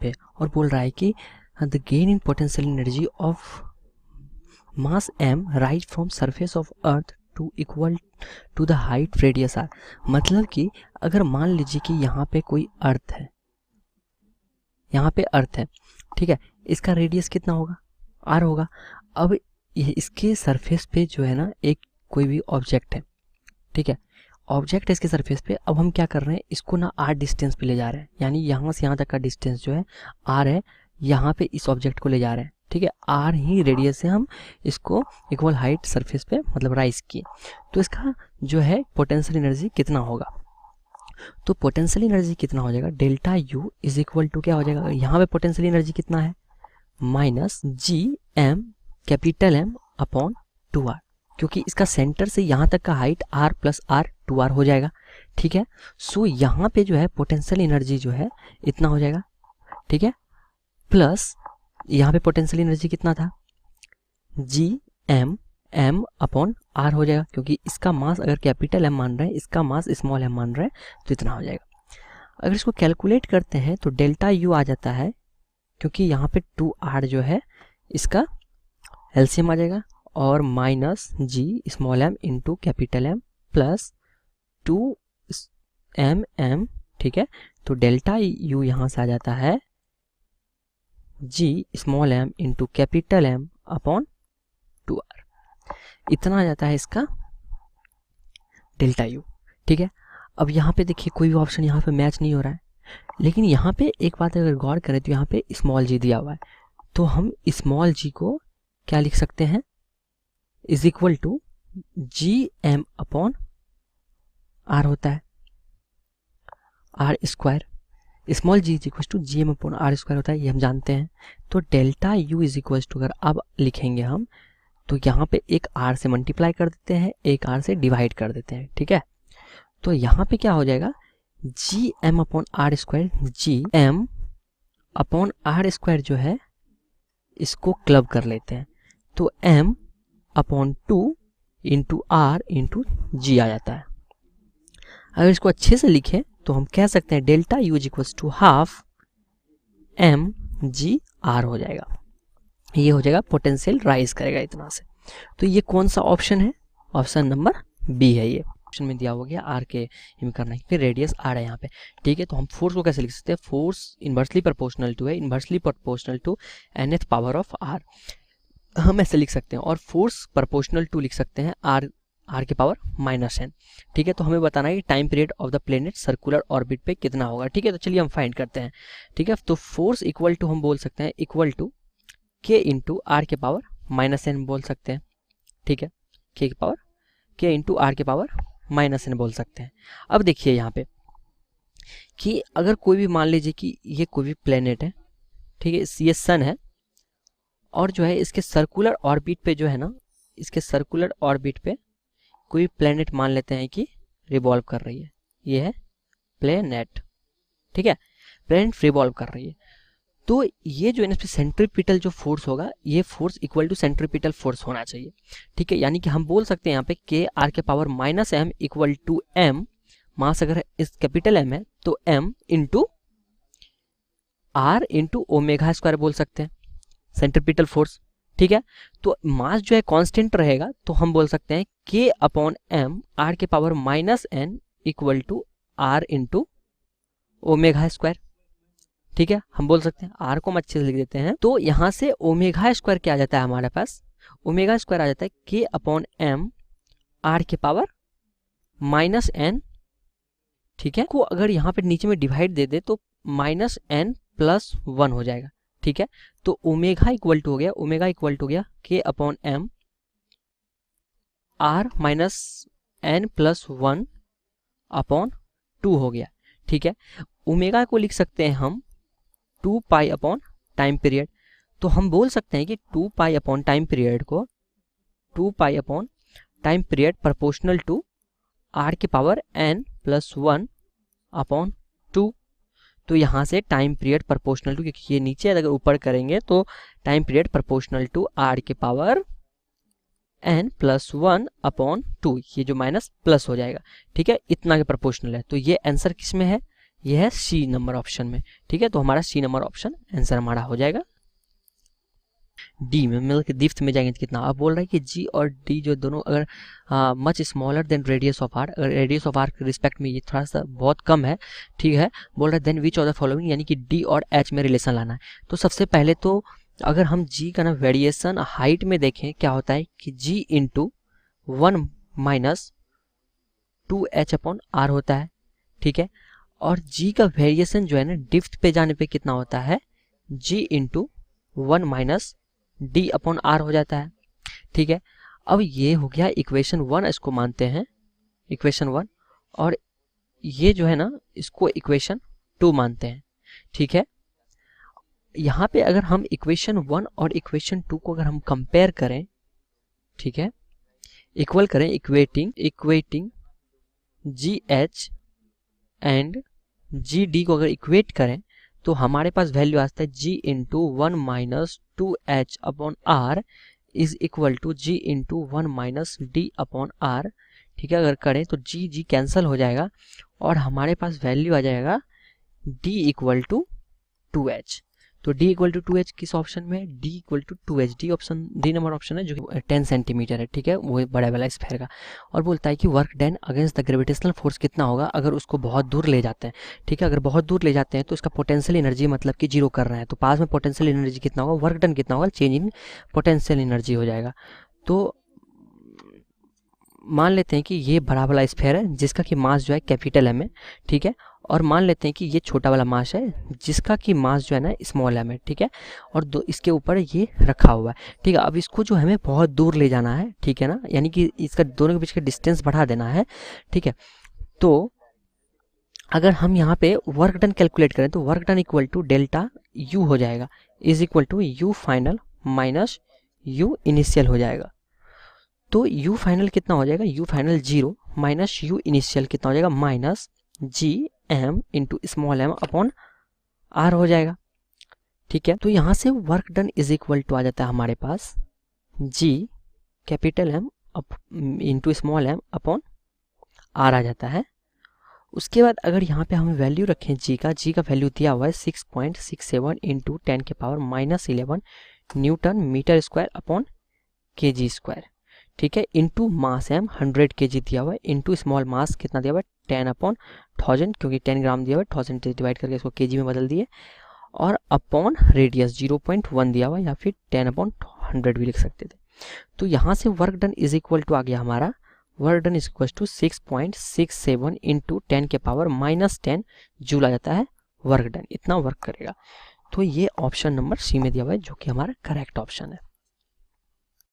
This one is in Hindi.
पे और बोल रहा है कि the gain in potential energy of mass m rise from surface of earth to equal to the height radius r। मतलब कि अगर मान लीजिए कि यहाँ पे कोई अर्थ है, यहाँ पे अर्थ है, ठीक है, इसका रेडियस कितना होगा, r होगा। अब इसके सरफेस पे जो है ना एक कोई भी ऑब्जेक्ट है, ठीक है, ऑब्जेक्ट है इसके सरफेस पे। अब हम क्या कर रहे हैं, इसको ना r डिस्टेंस पे ले जा रहे हैं, यानी यहाँ से यहाँ तक का डिस्टेंस जो है r है, यहाँ पे इस ऑब्जेक्ट को ले जा रहे हैं, ठीक है। r ही रेडियस से हम इसको इक्वल हाइट सरफेस पे मतलब राइज किए। तो इसका जो है पोटेंशियल एनर्जी कितना होगा, तो पोटेंशियल एनर्जी कितना हो जाएगा, delta U is equal to क्या हो जाएगा, यहाँ पे पोटेंशियल एनर्जी कितना है, minus G M capital M upon 2r, क्योंकि इसका सेंटर से यहाँ तक का height r plus r 2r हो जाएगा, ठीक है। सो यहाँ पे जो है पोटेंशियल एनर्जी जो है इतना हो जाएगा, ठीक है, प्लस यहाँ पे पोटेंशियल एनर्जी कितना था, G M M upon R हो जाएगा, क्योंकि इसका मास अगर कैपिटल एम मान रहे हैं, इसका मास स्मॉल एम मान रहे हैं, तो इतना हो जाएगा। अगर इसको कैलकुलेट करते हैं तो डेल्टा यू आ जाता है, क्योंकि यहाँ पे 2r जो है इसका एलसीएम आ जाएगा, और minus G small M into capital M plus 2m, ठीक है। तो डेल्टा यू यहाँ से आ जाता है G small M into capital M upon 2r, इतना आ जाता है इसका डेल्टा यू, ठीक है। अब यहाँ पे देखिए कोई भी ऑप्शन यहाँ पे मैच नहीं हो रहा है, लेकिन यहाँ पे एक बात अगर गौर करें तो यहाँ पे स्मॉल जी दिया हुआ है, तो हम स्मॉल जी को क्या लिख सकते हैं, is equal to G M upon R होता है, R square, small g is equal to G M upon R square होता है, ये हम जानते हैं। तो delta U is equal to अगर अब लिखेंगे हम, तो यहाँ पे एक r से मल्टीप्लाई कर देते हैं, एक r से डिवाइड कर देते हैं, ठीक है। तो यहाँ पे क्या हो जाएगा, G M upon R square, G M upon R square जो है इसको क्लब कर लेते हैं, तो m upon 2 into R into G आ जाता है। अगर इसको अच्छे से लिखें तो हम कह सकते हैं delta U is equal to half M G R हो जाएगा, ये हो जाएगा पोटेंशियल राइज करेगा इतना से। तो ये कौन सा ऑप्शन है, ऑप्शन नंबर बी है। ये ऑप्शन में दिया हो गया आर के हिम करना है, फिर रेडियस आर है यहाँ पे, ठीक है। तो हम फोर्स को कैसे लिख सकते हैं, फोर्स इन्वर्सली प्रोपोर्शनल टू है, inversely proportional to nth power of R, हम ऐसे लिख सकते हैं। और फोर्स प्रोपोर्शनल टू लिख सकते हैं आर के पावर माइनस n, ठीक है। तो हमें बताना है कि time period of the planet circular orbit पे कितना होगा, ठीक है। तो चलिए हम फाइंड करते हैं, ठीक है। तो फोर्स इक्वल टू हम बोल सकते हैं इक्वल टू के इंटू आर के पावर माइनस एन बोल सकते हैं, ठीक है, के इंटू आर के पावर माइनस एन बोल सकते हैं। अब देखिए यहाँ पे कि अगर कोई भी मान लीजिए कि ये कोई भी प्लेनेट है, ठीक है, ये सन है, और जो है इसके सर्कुलर ऑर्बिट पे जो है ना, इसके सर्कुलर ऑर्बिट पे कोई प्लेनेट मान लेते हैं कि रिवॉल्व कर रही है, ये है प्लेनेट, ठीक है, प्लेनेट रिवॉल्व कर रही है। तो ये जो है इस पे सेंट्रीपिटल जो फोर्स होगा, ये force equal to centripetal force होना चाहिए, ठीक है। यानी कि हम बोल सकते हैं यहाँ पे के आर के power minus M equal to M, mass अगर इस कैपिटल एम है तो M into R into omega square बोल सकते हैं सेंट्रीपिटल फोर्स, ठीक है। तो मास जो है कांस्टेंट रहेगा, तो हम बोल सकते हैं के अपॉन एम आर के power minus N equal to R into omega square, ठीक है। हम बोल सकते हैं आर को हम अच्छे से लिख देते हैं, तो यहाँ से ओमेगा स्क्वायर क्या आ जाता है हमारे पास, ओमेगा स्क्वायर आ जाता है के अपॉन एम आर के पावर माइनस एन, ठीक है। को अगर यहाँ पे नीचे में डिवाइड दे दे तो माइनस एन प्लस 1 हो जाएगा, ठीक है। तो ओमेगा इक्वल टू हो गया, ओमेगा इक्वल टू हो गया K upon M R minus N plus 1 upon 2 हो गया, ठीक है। ओमेगा को लिख सकते हैं हम 2 पाई अपॉन टाइम पीरियड, तो हम बोल सकते हैं कि 2 पाई अपॉन टाइम पीरियड को 2 pi upon time period proportional to R के पावर n प्लस 1 अपॉन 2। तो यहाँ से टाइम पीरियड प्रोपोर्शनल टू, क्योंकि ये नीचे अगर ऊपर करेंगे तो time period proportional to R के पावर n प्लस 1 अपॉन 2, ये जो माइनस प्लस हो जाएगा, ठीक है, इतना के प्रोपोर्शनल है। तो ये आंसर किस में है, ये है सी नंबर ऑप्शन में, ठीक है। तो हमारा सी नंबर ऑप्शन आंसर हमारा हो जाएगा। डी में मतलब कि दिफ्त में जाएंगे तो कितना, अब बोल रहा है कि जी और डी जो दोनों अगर much smaller than radius of R, अगर रेडियस ऑफ आर के रिस्पेक्ट में ये थोड़ा सा बहुत कम है, ठीक है। बोल रहा है then which of the following, यानी कि डी और एच में रिलेशन लाना है। तो सबसे पहले तो अगर हम जी का ना वेरिएशन हाइट में देखें क्या होता है कि G into 1 minus 2h upon R होता है, ठीक है। और जी का वेरिएशन जो है ना डिफ्थ पे जाने पे कितना होता है, G into 1 minus D upon R हो जाता है, ठीक है। अब ये हो गया इक्वेशन 1, इसको मानते हैं इक्वेशन 1, और ये जो है ना इसको इक्वेशन 2 मानते हैं, ठीक है। यहाँ पे अगर हम इक्वेशन 1 और इक्वेशन 2 को अगर हम कंपेयर करें, ठीक है, इक्वल करें, equating ji H and G D को अगर इक्वेट करें तो हमारे पास वैल्यू आता है G into 1 minus 2h upon R is equal to G into 1 minus D upon R, ठीक है। अगर करें तो जी जी कैंसिल हो जाएगा और हमारे पास वैल्यू आ जाएगा d इक्वल टू 2h। तो d इक्वल टू 2h किस ऑप्शन में है, d equal to 2h, D option, D number option है जो 10 सेंटीमीटर है, ठीक है, वो बड़ा वाला स्फेयर का। और बोलता है कि work done against the gravitational force कितना होगा अगर उसको बहुत दूर ले जाते हैं, ठीक है। अगर बहुत दूर ले जाते हैं तो इसका पोटेंशियल एनर्जी मतलब कि जीरो कर रहे हैं, तो पास में पोटेंशियल एनर्जी कितना होगा, वर्क डन कितना होगा, चेंज इन पोटेंशियल एनर्जी हो जाएगा। तो मान लेते हैं कि ये बड़ा वाला स्फेयर है जिसका कि मास जो है कैपिटल एम है, ठीक है। और मान लेते हैं कि ये छोटा वाला मास है जिसका कि मास जो है ना स्मॉल एम है, ठीक है। और दो इसके ऊपर ये रखा हुआ है, ठीक है। अब इसको जो हमें बहुत दूर ले जाना है, ठीक है ना, यानी कि इसका दोनों के बीच का डिस्टेंस बढ़ा देना है, ठीक है। तो अगर हम यहाँ पे वर्क डन कैलकुलेट करें तो work done equal to delta U हो जाएगा, is equal to U final minus U initial हो जाएगा। तो यू फाइनल कितना हो जाएगा, U final 0 minus U initial कितना हो जाएगा, minus G M into small m upon R हो जाएगा, ठीक है। तो यहाँ से work done is equal to आ जाता है हमारे पास G capital M into small m upon are आ जाता है। उसके बाद अगर यहाँ पे हम वैल्यू रखें जी का वैल्यू दिया हुआ है 6.67 इंटू 10 के power minus 11 newton metre square upon K G square, ठीक है, इंटू मास एम 100 kg दिया हुआ है, इंटू स्मॉल मास कितना दिया हुआ है 10 अपॉन 1000, क्योंकि 10 ग्राम दिया हुआ है 1000 से डिवाइड करके इसको केजी में बदल दिए, और अपॉन रेडियस 0.1 दिया हुआ है, या फिर 10 अपॉन 100 भी लिख सकते थे। तो यहाँ से work done is equal to आ गया हमारा, work done is equal to 6.67 into 10 के पावर माइनस 10 जूल आ जाता है वर्क डन, इतना वर्क करेगा। तो ये ऑप्शन नंबर सी में दिया हुआ है जो कि हमारा करेक्ट ऑप्शन है।